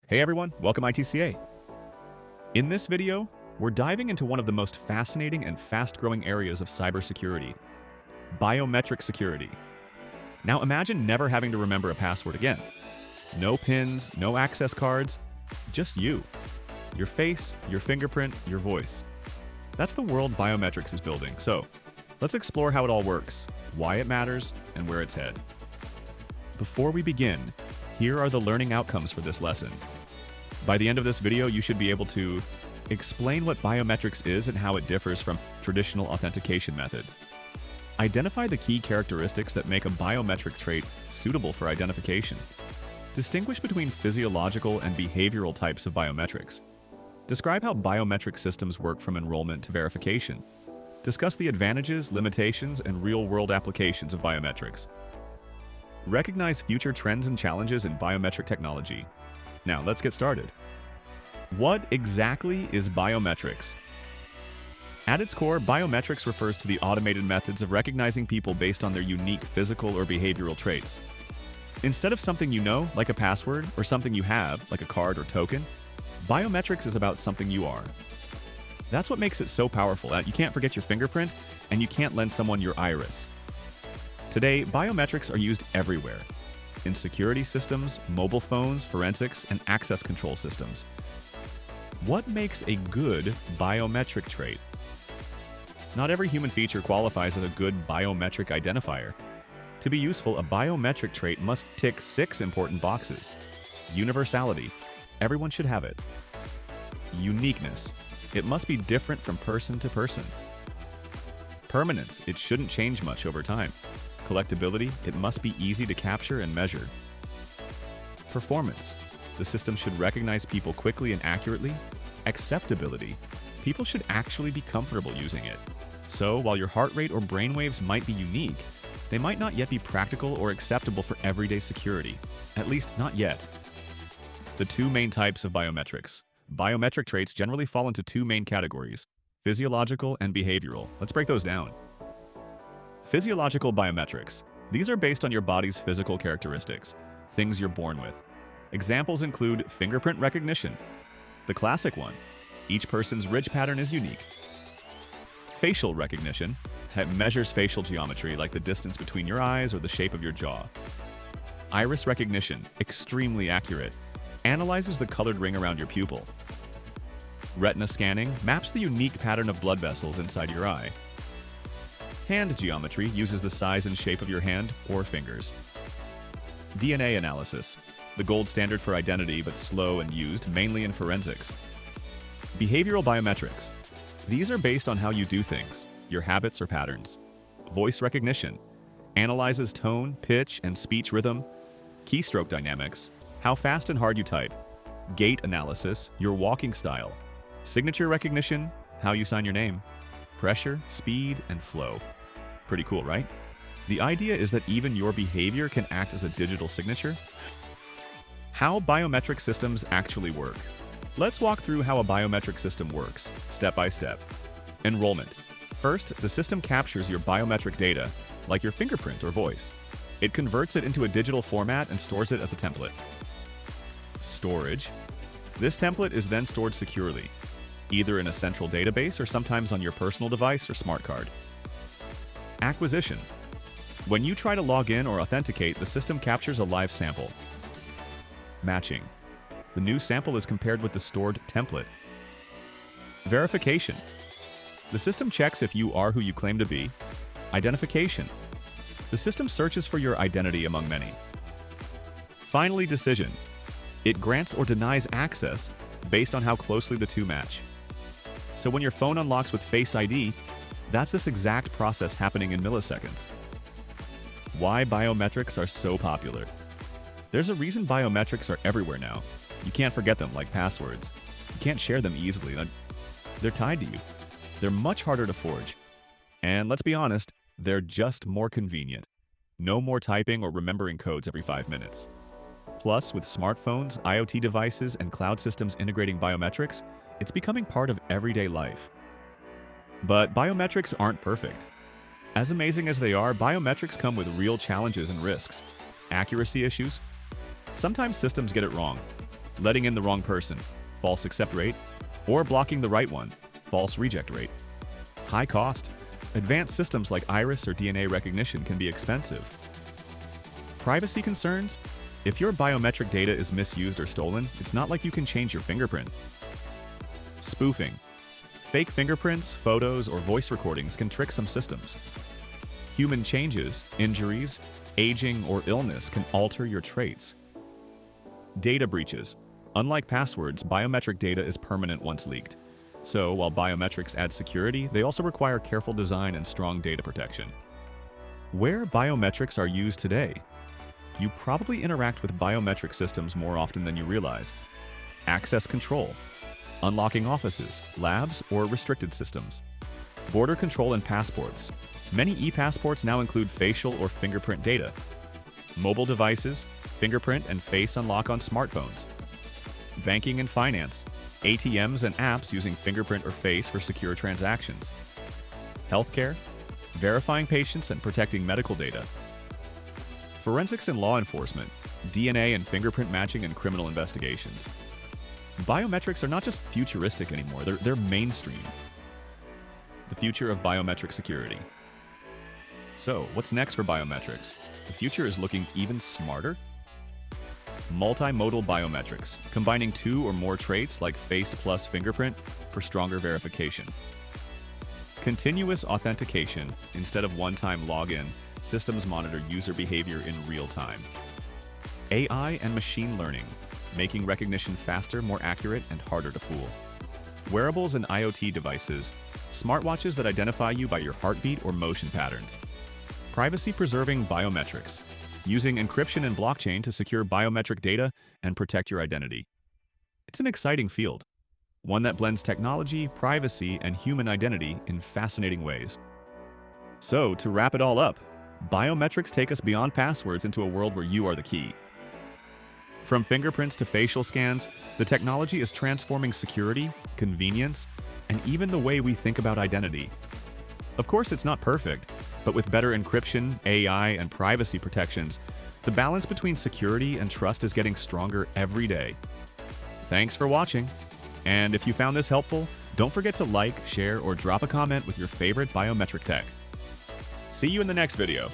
Hey everyone, welcome iTCA. In this video, we're diving into one of the most fascinating and fast-growing areas of cybersecurity, biometric security. Now imagine never having to remember a password again. No pins, no access cards, just you. Your face, your fingerprint, your voice. That's the world biometrics is building. So, let's explore how it all works, why it matters, and where it's headed. Before we begin, here are the learning outcomes for this lesson. By the end of this video, you should be able to explain what biometrics is and how it differs from traditional authentication methods. Identify the key characteristics that make a biometric trait suitable for identification. Distinguish between physiological and behavioral types of biometrics. Describe how biometric systems work from enrollment to verification. Discuss the advantages, limitations, and real-world applications of biometrics. Recognize future trends and challenges in biometric technology. Now, let's get started. What exactly is biometrics? At its core, biometrics refers to the automated methods of recognizing people based on their unique physical or behavioral traits. Instead of something you know, like a password, or something you have, like a card or token, biometrics is about something you are. That's what makes it so powerful. You can't forget your fingerprint, and you can't lend someone your iris. Today, biometrics are used everywhere. In security systems, mobile phones, forensics, and access control systems. What makes a good biometric trait? Not every human feature qualifies as a good biometric identifier. To be useful, a biometric trait must tick 6 important boxes. Universality. Everyone should have it. Uniqueness. It must be different from person to person. Permanence. It shouldn't change much over time. Collectability. It must be easy to capture and measure. Performance. The system should recognize people quickly and accurately. Acceptability. People should actually be comfortable using it. So, while your heart rate or brainwaves might be unique, they might not yet be practical or acceptable for everyday security. At least, not yet. The 2 main types of biometrics. Biometric traits generally fall into 2 main categories, physiological and behavioral. Let's break those down. Physiological biometrics. These are based on your body's physical characteristics, things you're born with. Examples include fingerprint recognition, the classic one. Each person's ridge pattern is unique. Facial recognition measures facial geometry like the distance between your eyes or the shape of your jaw. Iris recognition, extremely accurate, analyzes the colored ring around your pupil. Retina scanning maps the unique pattern of blood vessels inside your eye. Hand geometry uses the size and shape of your hand or fingers. DNA analysis, the gold standard for identity but slow and used mainly in forensics. Behavioral biometrics. These are based on how you do things, your habits or patterns. Voice recognition analyzes tone, pitch, and speech rhythm. Keystroke dynamics, how fast and hard you type. Gait analysis, your walking style. Signature recognition, how you sign your name. Pressure, speed, and flow. Pretty cool, right? The idea is that even your behavior can act as a digital signature. How biometric systems actually work. Let's walk through how a biometric system works, step by step. Enrollment. First, the system captures your biometric data, like your fingerprint or voice. It converts it into a digital format and stores it as a template. Storage. This template is then stored securely, either in a central database or sometimes on your personal device or smart card. Acquisition. When you try to log in or authenticate, the system captures a live sample. Matching. The new sample is compared with the stored template. Verification. The system checks if you are who you claim to be. Identification. The system searches for your identity among many. Finally, decision. It grants or denies access based on how closely the 2 match. So when your phone unlocks with Face ID, that's this exact process happening in milliseconds. Why biometrics are so popular. There's a reason biometrics are everywhere now. You can't forget them like passwords. You can't share them easily. They're tied to you. They're much harder to forge. And let's be honest, they're just more convenient. No more typing or remembering codes every 5 minutes. Plus, with smartphones, IoT devices, and cloud systems integrating biometrics, it's becoming part of everyday life. But biometrics aren't perfect. As amazing as they are, biometrics come with real challenges and risks. Accuracy issues. Sometimes systems get it wrong. letting in the wrong person, false accept rate, or blocking the right one, false reject rate. High cost. Advanced systems like iris or DNA recognition can be expensive. Privacy concerns? If your biometric data is misused or stolen, it's not like you can change your fingerprint. Spoofing. Fake fingerprints, photos, or voice recordings can trick some systems. Human changes, injuries, aging, or illness can alter your traits. Data breaches. Unlike passwords, biometric data is permanent once leaked. So, while biometrics add security, they also require careful design and strong data protection. Where biometrics are used today? You probably interact with biometric systems more often than you realize. Access control. Unlocking offices, labs, or restricted systems. Border control and passports. Many e-passports now include facial or fingerprint data. Mobile devices, fingerprint and face unlock on smartphones. Banking and finance. ATMs and apps using fingerprint or face for secure transactions. Healthcare. Verifying patients and protecting medical data. Forensics and law enforcement. DNA and fingerprint matching in criminal investigations. Biometrics are not just futuristic anymore, they're mainstream. The future of biometric security. So, what's next for biometrics? The future is looking even smarter? Multimodal biometrics, combining 2 or more traits like face plus fingerprint for stronger verification. Continuous authentication. Instead of one-time login, systems monitor user behavior in real time. AI and machine learning, making recognition faster, more accurate, and harder to fool. Wearables and IoT devices, smartwatches that identify you by your heartbeat or motion patterns. Privacy-preserving biometrics, using encryption and blockchain to secure biometric data and protect your identity. It's an exciting field, one that blends technology, privacy, and human identity in fascinating ways. So, to wrap it all up, biometrics take us beyond passwords into a world where you are the key. From fingerprints to facial scans, the technology is transforming security, convenience, and even the way we think about identity. Of course, it's not perfect, but with better encryption, AI, and privacy protections, the balance between security and trust is getting stronger every day. Thanks for watching. And if you found this helpful, don't forget to like, share, or drop a comment with your favorite biometric tech. See you in the next video.